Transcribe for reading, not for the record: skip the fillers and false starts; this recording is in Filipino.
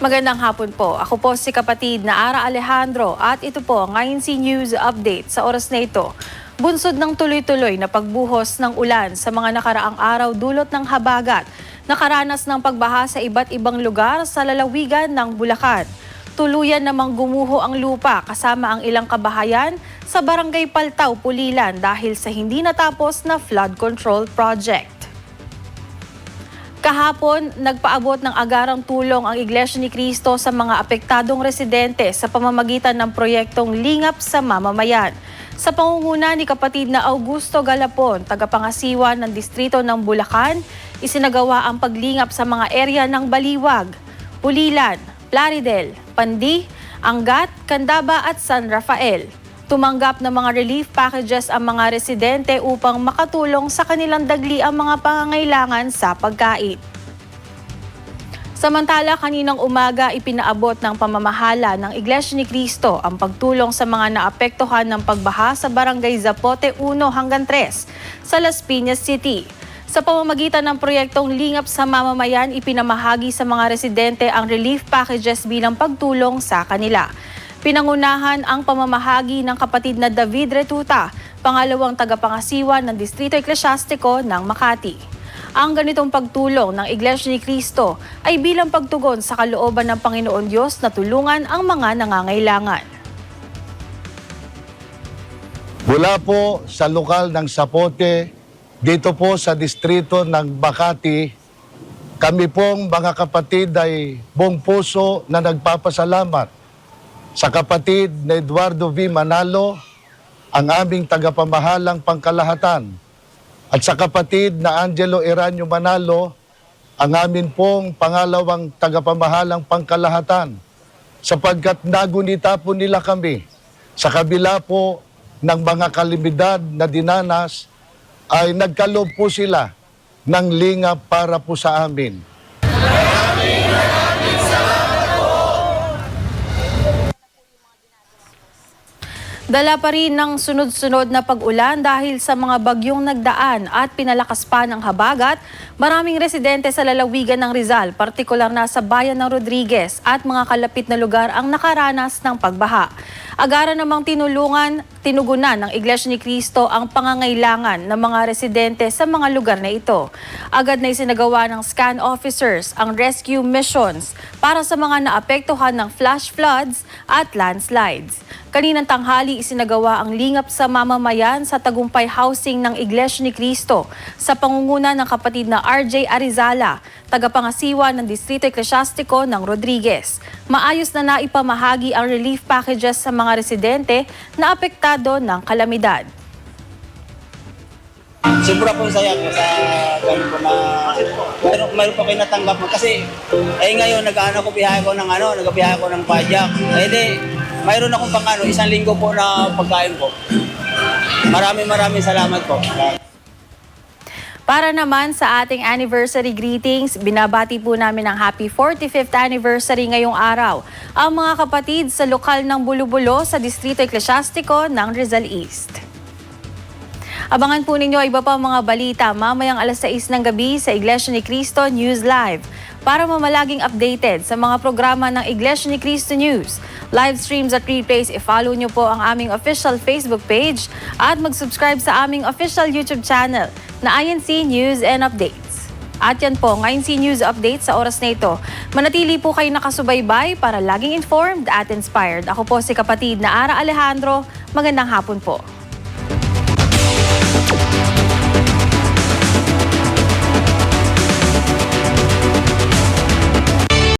Magandang hapon po. Ako po si kapatid na Ara Alejandro at ito po ang INC News Update sa oras na ito. Bunsod ng tuloy-tuloy na pagbuhos ng ulan sa mga nakaraang araw dulot ng habagat, nakaranas ng pagbaha sa iba't ibang lugar sa lalawigan ng Bulacan. Tuluyan namang gumuho ang lupa kasama ang ilang kabahayan sa Barangay Paltaw, Pulilan dahil sa hindi natapos na flood control project. Kahapon, nagpaabot ng agarang tulong ang Iglesia ni Cristo sa mga apektadong residente sa pamamagitan ng proyektong Lingap sa Mamamayan. Sa pangunguna ni kapatid na Augusto Galapon, tagapangasiwa ng distrito ng Bulacan, isinagawa ang paglingap sa mga area ng Baliwag, Pulilan, Plaridel, Pandi, Angat, Candaba at San Rafael. Tumanggap ng mga relief packages ang mga residente upang makatulong sa kanilang dagli ang mga pangangailangan sa pagkain. Samantala, kaninang umaga ipinaabot ng pamamahala ng Iglesia ni Cristo ang pagtulong sa mga naapektuhan ng pagbaha sa Barangay Zapote 1 hanggang 3 sa Las Piñas City. Sa pamamagitan ng proyektong Lingap sa Mamamayan, ipinamahagi sa mga residente ang relief packages bilang pagtulong sa kanila. Pinangunahan ang pamamahagi ng kapatid na David Retuta, pangalawang tagapangasiwa ng Distrito Eklesyastiko ng Makati. Ang ganitong pagtulong ng Iglesia ni Cristo ay bilang pagtugon sa kalooban ng Panginoon Diyos na tulungan ang mga nangangailangan. Mula po sa lokal ng Zapote, dito po sa distrito ng Makati, kami pong mga kapatid ay buong puso na nagpapasalamat sa kapatid na Eduardo V. Manalo, ang aming tagapamahalang pangkalahatan, at sa kapatid na Angelo Eranio Manalo, ang amin pong pangalawang tagapamahalang pangkalahatan, sapagkat nagunita po nila kami sa kabila po ng mga kalamidad na dinanas, ay nagkaloob po sila ng lingap para po sa amin. Dala pa rin ng sunod-sunod na pag-ulan dahil sa mga bagyong nagdaan at pinalakas pa ng habagat, maraming residente sa lalawigan ng Rizal, partikular na sa bayan ng Rodriguez at mga kalapit na lugar ang nakaranas ng pagbaha. Agara namang tinugunan ng Iglesia ni Cristo ang pangangailangan ng mga residente sa mga lugar na ito. Agad na isinagawa ng scan officers ang rescue missions para sa mga naapektuhan ng flash floods at landslides. Kaninang tanghali isinagawa ang Lingap sa Mamamayan sa Tagumpay Housing ng Iglesia ni Cristo sa pangunguna ng kapatid na RJ Arizala, tagapangasiwa ng Distrito Eklesyastiko ng Rodriguez. Maayos na naipamahagi ang relief packages sa mga residente na apektado ng kalamidad. Sobra po saya ko sa ganun po na mayroon po kayo natanggap kasi ngayon nag-ano ko biyahe ko ng nagabiyahe ko ng Pajak. Mayroon akong pang 1 linggo po na pagkain po. Maraming salamat po. Para naman sa ating anniversary greetings, binabati po namin ang happy 45th anniversary ngayong araw ang mga kapatid sa lokal ng Bulubulo sa Distrito Eklesyastiko ng Rizal East. Abangan po ninyo iba pa mga balita mamayang alas 6 ng gabi sa Iglesia ni Cristo News Live. Para mamalaging updated sa mga programa ng Iglesia ni Cristo News, live streams at replays, i-follow nyo po ang aming official Facebook page at mag-subscribe sa aming official YouTube channel na INC News and Updates. At yan po, ang INC News Update sa oras na ito. Manatili po kayo nakasubaybay para laging informed at inspired. Ako po si kapatid na Ara Alejandro. Magandang hapon po.